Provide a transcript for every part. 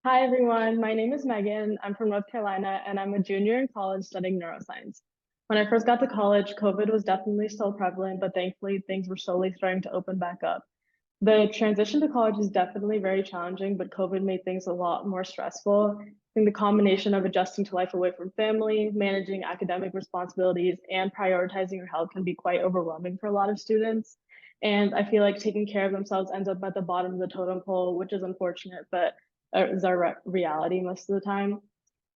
Hi everyone, my name is Megan. I'm from North Carolina and I'm a junior in college studying neuroscience. When I first got to college, COVID was definitely still prevalent, but thankfully things were slowly starting to open back up. The transition to college is definitely very challenging, but COVID made things a lot more stressful. I think the combination of adjusting to life away from family, managing academic responsibilities, and prioritizing your health can be quite overwhelming for a lot of students. And I feel like taking care of themselves ends up at the bottom of the totem pole, which is unfortunate, but is our reality most of the time.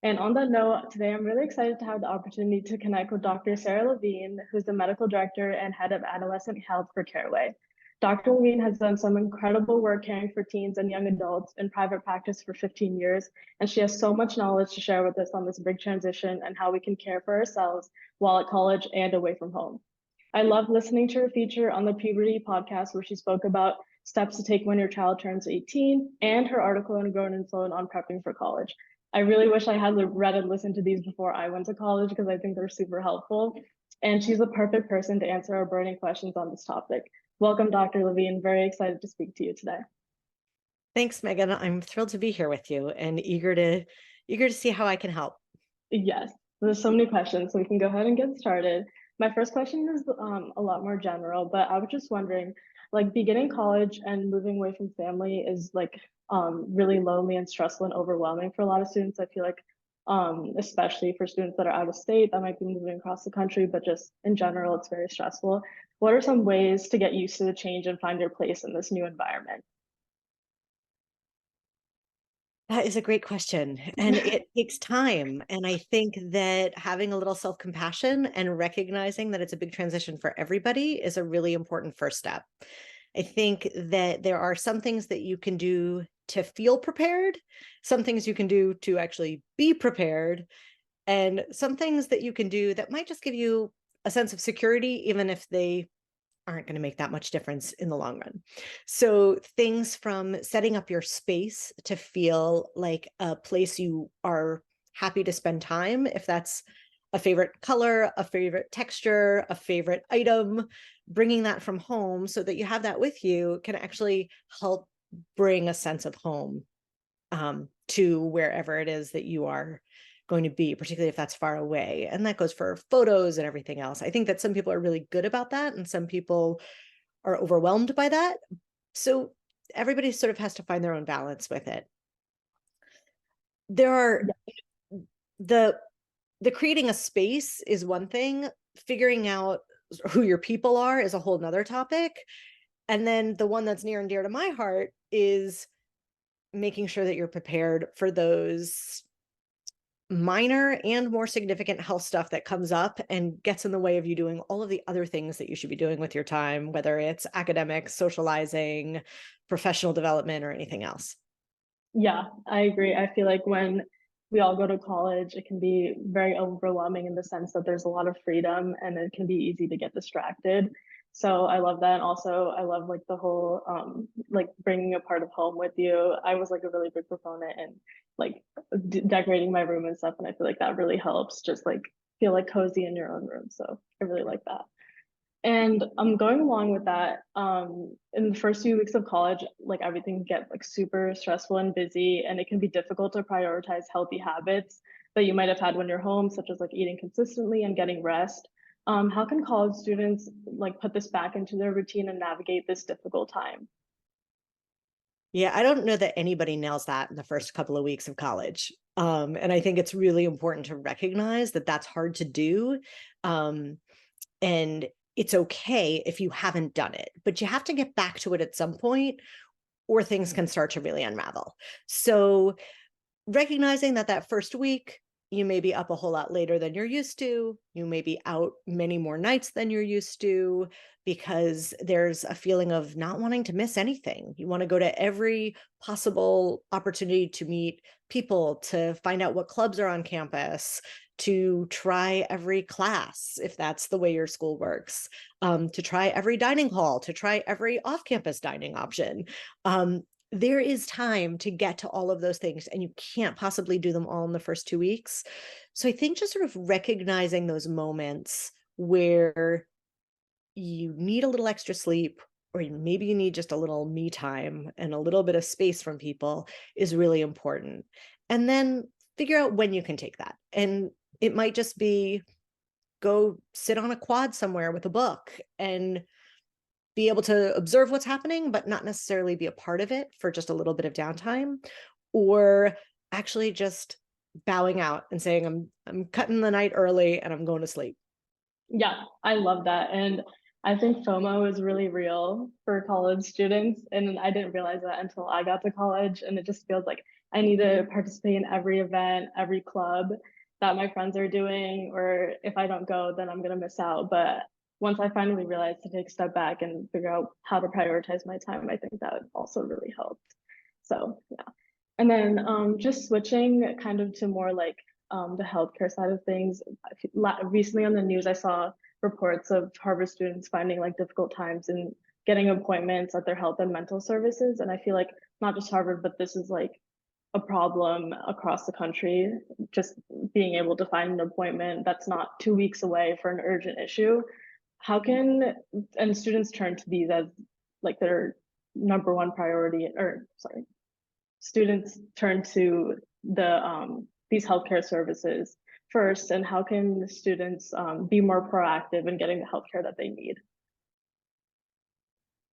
And on that note, today I'm really excited to have the opportunity to connect with Dr. Sara Levine, who's the medical director and head of Adolescent Health for Caraway. Dr. Levine has done some incredible work caring for teens and young adults in private practice for 15 years, and she has so much knowledge to share with us on this big transition and how we can care for ourselves while at college and away from home. I loved listening to her feature on the Puberty podcast where she spoke about steps to take when your child turns 18 and her article in Grown and Flown on prepping for college. I really wish I had read and listened to these before I went to college because I think they're super helpful. And she's the perfect person to answer our burning questions on this topic. Welcome, Dr. Levine. Very excited to speak to you today. Thanks, Megan. I'm thrilled to be here with you and eager to see how I can help. Yes, there's so many questions, so we can go ahead and get started. My first question is a lot more general, but I was just wondering, like beginning college and moving away from family is like really lonely and stressful and overwhelming for a lot of students. I feel like especially for students that are out of state that might be moving across the country, but just in general, it's very stressful. What are some ways to get used to the change and find your place in this new environment? That is a great question. And it takes time. And I think that having a little self-compassion and recognizing that it's a big transition for everybody is a really important first step. I think that there are some things that you can do to feel prepared, some things you can do to actually be prepared, and some things that you can do that might just give you a sense of security, even if they aren't going to make that much difference in the long run. So things from setting up your space to feel like a place you are happy to spend time, if that's a favorite color, a favorite texture, a favorite item, bringing that from home so that you have that with you can actually help bring a sense of home to wherever it is that you are going to be, particularly if that's far away. And that goes for photos and everything else. I think that some people are really good about that, and some people are overwhelmed by that. So everybody sort of has to find their own balance with it. There are the creating a space is one thing, figuring out who your people are is a whole nother topic. And then the one that's near and dear to my heart is making sure that you're prepared for those minor and more significant health stuff that comes up and gets in the way of you doing all of the other things that you should be doing with your time, whether it's academics, socializing, professional development, or anything else. Yeah, I agree. I feel like when we all go to college, it can be very overwhelming in the sense that there's a lot of freedom and it can be easy to get distracted. So I love that. And also I love like the whole like bringing a part of home with you. I was like a really big proponent and like decorating my room and stuff. And I feel like that really helps just like feel like cozy in your own room. So I really like that. And going along with that, in the first few weeks of college, like everything gets like super stressful and busy, and it can be difficult to prioritize healthy habits that you might have had when you're home, such as like eating consistently and getting rest. How can college students like put this back into their routine and navigate this difficult time? Yeah, I don't know that anybody nails that in the first couple of weeks of college. And I think it's really important to recognize that that's hard to do. Um, and it's okay if you haven't done it, but you have to get back to it at some point or things can start to really unravel. So recognizing that that first week, you may be up a whole lot later than you're used to. You may be out many more nights than you're used to because there's a feeling of not wanting to miss anything. You want to go to every possible opportunity to meet people, to find out what clubs are on campus, to try every class, if that's the way your school works, to try every dining hall, to try every off campus dining option. There is time to get to all of those things, and you can't possibly do them all in the first 2 weeks. So I think just sort of recognizing those moments where you need a little extra sleep or maybe you need just a little me time and a little bit of space from people is really important. And then figure out when you can take that. And it might just be go sit on a quad somewhere with a book and be able to observe what's happening, but not necessarily be a part of it for just a little bit of downtime, or actually just bowing out and saying, I'm cutting the night early and I'm going to sleep. Yeah, I love that. And I think FOMO is really real for college students. And I didn't realize that until I got to college. And it just feels like I need to participate in every event, every club that my friends are doing. Or if I don't go, then I'm going to miss out. But once I finally realized to take a step back and figure out how to prioritize my time, I think that also really helped. So, yeah. And then just switching kind of to more like the healthcare side of things. Recently on the news, I saw reports of Harvard students finding like difficult times in getting appointments at their health and mental services. And I feel like not just Harvard, but this is like a problem across the country, just being able to find an appointment that's not 2 weeks away for an urgent issue. How can, and students turn to these as like their number one priority, or sorry, students turn to these healthcare services first, and how can students be more proactive in getting the healthcare that they need?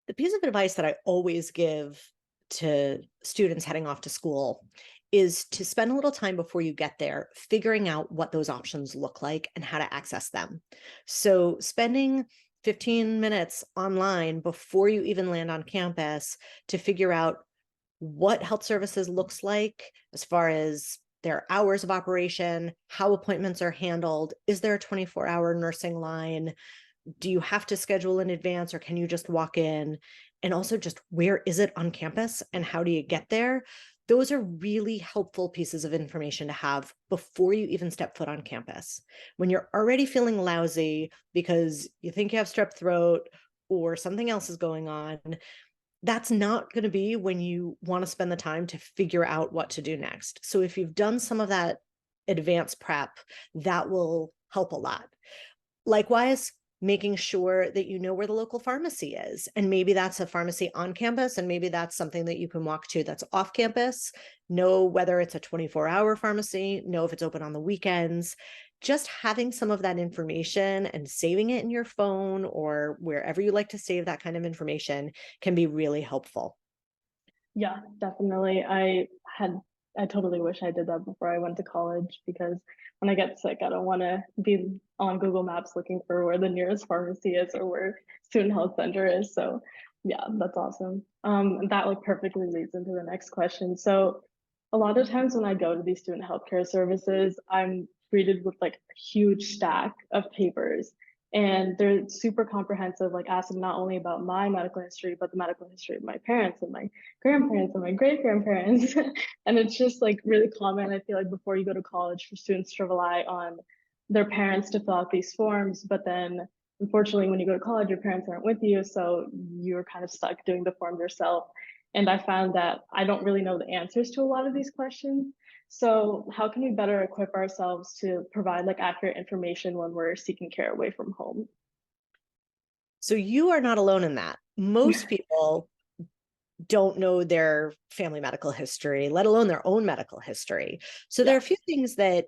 The piece of advice that I always give to students heading off to school is to spend a little time before you get there figuring out what those options look like and how to access them. So, spending 15 minutes online before you even land on campus to figure out what health services looks like as far as their hours of operation, how appointments are handled, is there a 24-hour nursing line, do you have to schedule in advance or can you just walk in? And also just where is it on campus and how do you get there? Those are really helpful pieces of information to have before you even step foot on campus. When you're already feeling lousy because you think you have strep throat or something else is going on, that's not going to be when you want to spend the time to figure out what to do next. So if you've done some of that advanced prep, that will help a lot. Likewise, making sure that you know where the local pharmacy is. And maybe that's a pharmacy on campus, and maybe that's something that you can walk to that's off campus. Know whether it's a 24-hour pharmacy, know if it's open on the weekends. Just having some of that information and saving it in your phone or wherever you like to save that kind of information can be really helpful. Yeah, definitely. I totally wish I did that before I went to college, because when I get sick, I don't want to be on Google Maps looking for where the nearest pharmacy is or where student health center is. So yeah, that's awesome. And that like perfectly leads into the next question. So a lot of times when I go to these student healthcare services, I'm greeted with like a huge stack of papers, and they're super comprehensive, like asking not only about my medical history, but the medical history of my parents and my grandparents and my great grandparents. And it's just like really common, I feel like, before you go to college, for students to rely on their parents to fill out these forms. But then unfortunately, when you go to college, your parents aren't with you. So you're kind of stuck doing the form yourself. And I found that I don't really know the answers to a lot of these questions. So how can we better equip ourselves to provide like accurate information when we're seeking care away from home? So you are not alone in that. Most people don't know their family medical history, let alone their own medical history. So there Yeah. are a few things that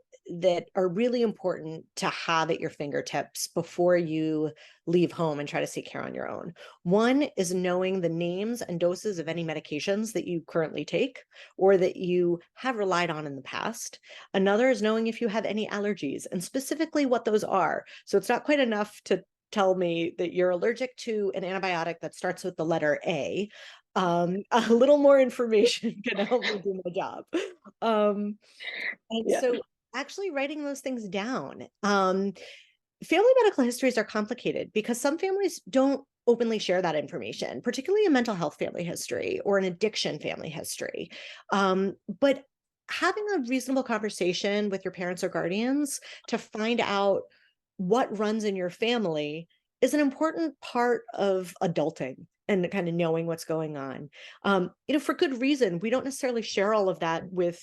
are really important to have at your fingertips before you leave home and try to seek care on your own. One is knowing the names and doses of any medications that you currently take or that you have relied on in the past. Another is knowing if you have any allergies and specifically what those are. So it's not quite enough to tell me that you're allergic to an antibiotic that starts with the letter A. A little more information can help me do my job. And Yeah. so actually writing those things down. Family medical histories are complicated because some families don't openly share that information, particularly a mental health family history or an addiction family history. But having a reasonable conversation with your parents or guardians to find out what runs in your family is an important part of adulting and kind of knowing what's going on. For good reason. We don't necessarily share all of that with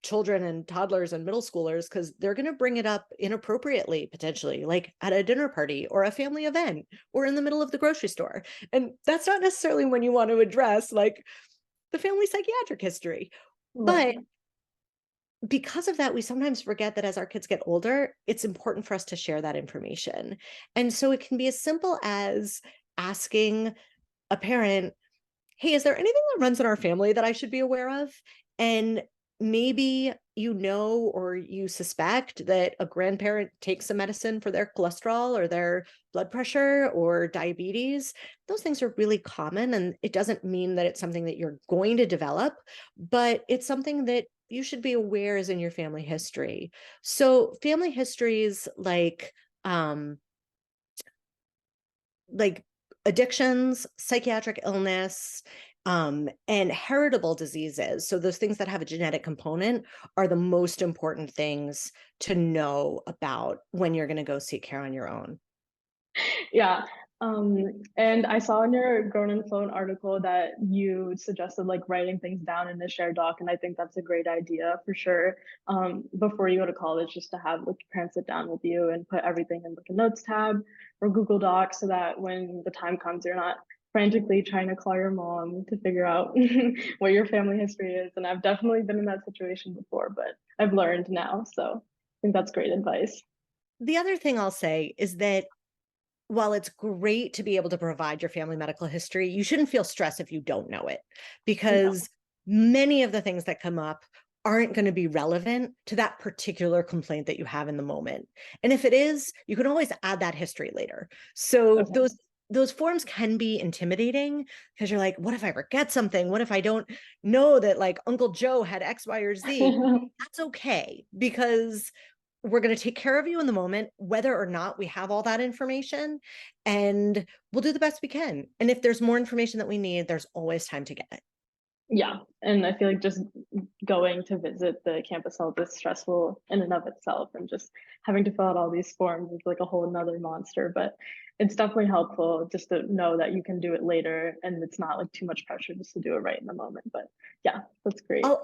children and toddlers and middle schoolers, because they're going to bring it up inappropriately, potentially, like at a dinner party or a family event or in the middle of the grocery store. And that's not necessarily when you want to address like the family psychiatric history. But Right. because of that, we sometimes forget that as our kids get older, it's important for us to share that information. And so it can be as simple as asking a parent, hey, is there anything that runs in our family that I should be aware of? And maybe you know, or you suspect that a grandparent takes some medicine for their cholesterol or their blood pressure or diabetes. Those things are really common. And it doesn't mean that it's something that you're going to develop, but it's something that you should be aware is in your family history. So family histories like addictions, psychiatric illness, and heritable diseases. So those things that have a genetic component are the most important things to know about when you're going to go seek care on your own. Yeah. And I saw in your Grown and Flown article that you suggested like writing things down in a shared doc, and I think that's a great idea for sure. Before you go to college, just to have like your parents sit down with you and put everything in like a notes tab or Google Docs so that when the time comes, you're not frantically trying to call your mom to figure out what your family history is. And I've definitely been in that situation before, but I've learned now. So I think that's great advice. The other thing I'll say is that while it's great to be able to provide your family medical history, you shouldn't feel stressed if you don't know it, No. because many of the things that come up aren't going to be relevant to that particular complaint that you have in the moment. And if it is, you can always add that history later. So Okay. those forms can be intimidating because you're like, what if I forget something? What if I don't know that like Uncle Joe had X, Y, or Z? That's okay, because we're going to take care of you in the moment, whether or not we have all that information, and we'll do the best we can. And if there's more information that we need, there's always time to get it. Yeah, and I feel like just going to visit the campus health is stressful in and of itself, and just having to fill out all these forms is like a whole another monster. But it's definitely helpful just to know that you can do it later, and it's not like too much pressure just to do it right in the moment. But yeah, that's great. I'll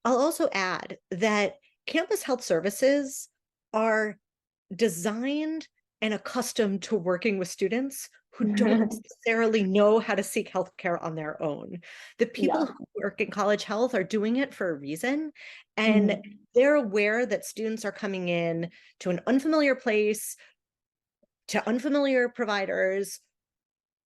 also add that campus health services are designed and accustomed to working with students who don't necessarily know how to seek healthcare on their own. The people Yeah. who work in college health are doing it for a reason, and Mhm. they're aware that students are coming in to an unfamiliar place, to unfamiliar providers,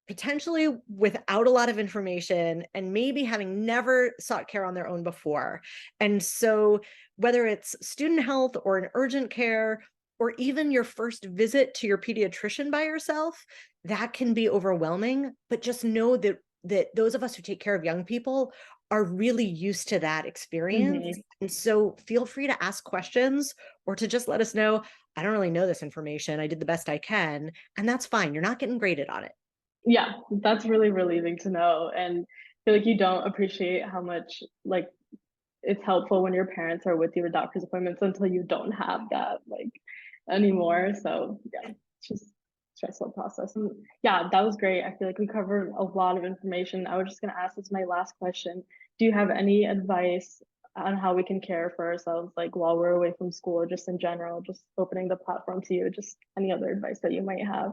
potentially without a lot of information, and maybe having never sought care on their own before. And so, whether it's student health or an urgent care, or even your first visit to your pediatrician by yourself, that can be overwhelming. But just know that those of us who take care of young people are really used to that experience. Mhm. And so feel free to ask questions or to just let us know, I don't really know this information. I did the best I can. And that's fine. You're not getting graded on it. Yeah, that's really relieving to know, and I feel like you don't appreciate how much like it's helpful when your parents are with you at doctor's appointments until you don't have that like anymore. So yeah, it's just stressful process. And yeah, that was great. I feel like we covered a lot of information. I was just gonna ask as my last question. Do you have any advice on how we can care for ourselves like while we're away from school or just in general, just opening the platform to you, just any other advice that you might have?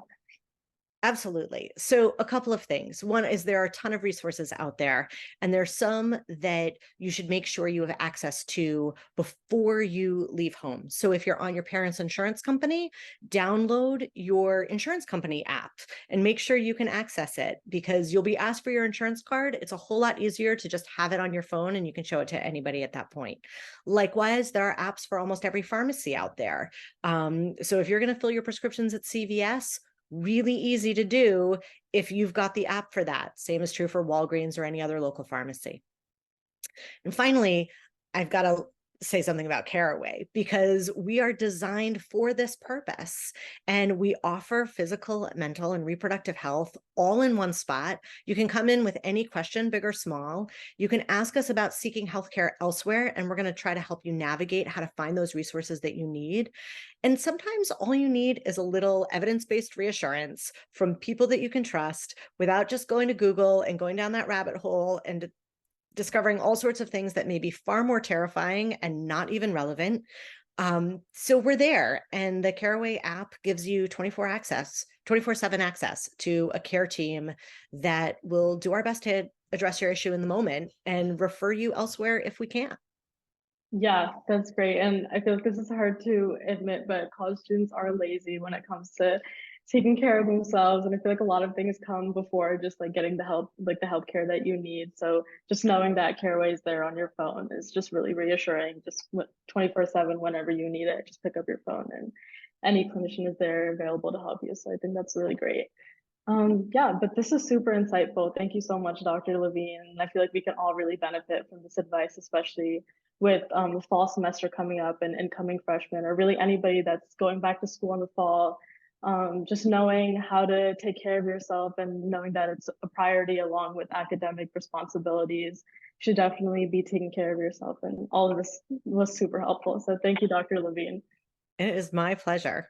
Absolutely. So, a couple of things. One is there are a ton of resources out there, and there's some that you should make sure you have access to before you leave home. So, if you're on your parents' insurance company, download your insurance company app and make sure you can access it, because you'll be asked for your insurance card. It's a whole lot easier to just have it on your phone and you can show it to anybody at that point. Likewise, there are apps for almost every pharmacy out there. So, if you're going to fill your prescriptions at CVS, really easy to do if you've got the app for that. Same is true for Walgreens or any other local pharmacy. And finally, I've got to say something about Caraway, because we are designed for this purpose, and we offer physical, mental, and reproductive health all in one spot. You can come in with any question, big or small. You can ask us about seeking healthcare elsewhere, and we're going to try to help you navigate how to find those resources that you need. And sometimes all you need is a little evidence-based reassurance from people that you can trust, without just going to Google and going down that rabbit hole and discovering all sorts of things that may be far more terrifying and not even relevant. So we're there, and the Caraway app gives you 24/7 access to a care team that will do our best to address your issue in the moment and refer you elsewhere if we can. Yeah, that's great. And I feel like this is hard to admit, but college students are lazy when it comes to taking care of themselves. And I feel like a lot of things come before just like getting the help, like the healthcare that you need. So just knowing that Caraway is there on your phone is just really reassuring. Just 24/7, whenever you need it, just pick up your phone and any clinician is there available to help you. So I think that's really great. Yeah, but this is super insightful. Thank you so much, Dr. Levine. I feel like we can all really benefit from this advice, especially with the fall semester coming up and incoming freshmen, or really anybody that's going back to school in the fall. Just knowing how to take care of yourself and knowing that it's a priority along with academic responsibilities. You should definitely be taking care of yourself. And all of this was super helpful. So thank you, Dr. Levine. It is my pleasure.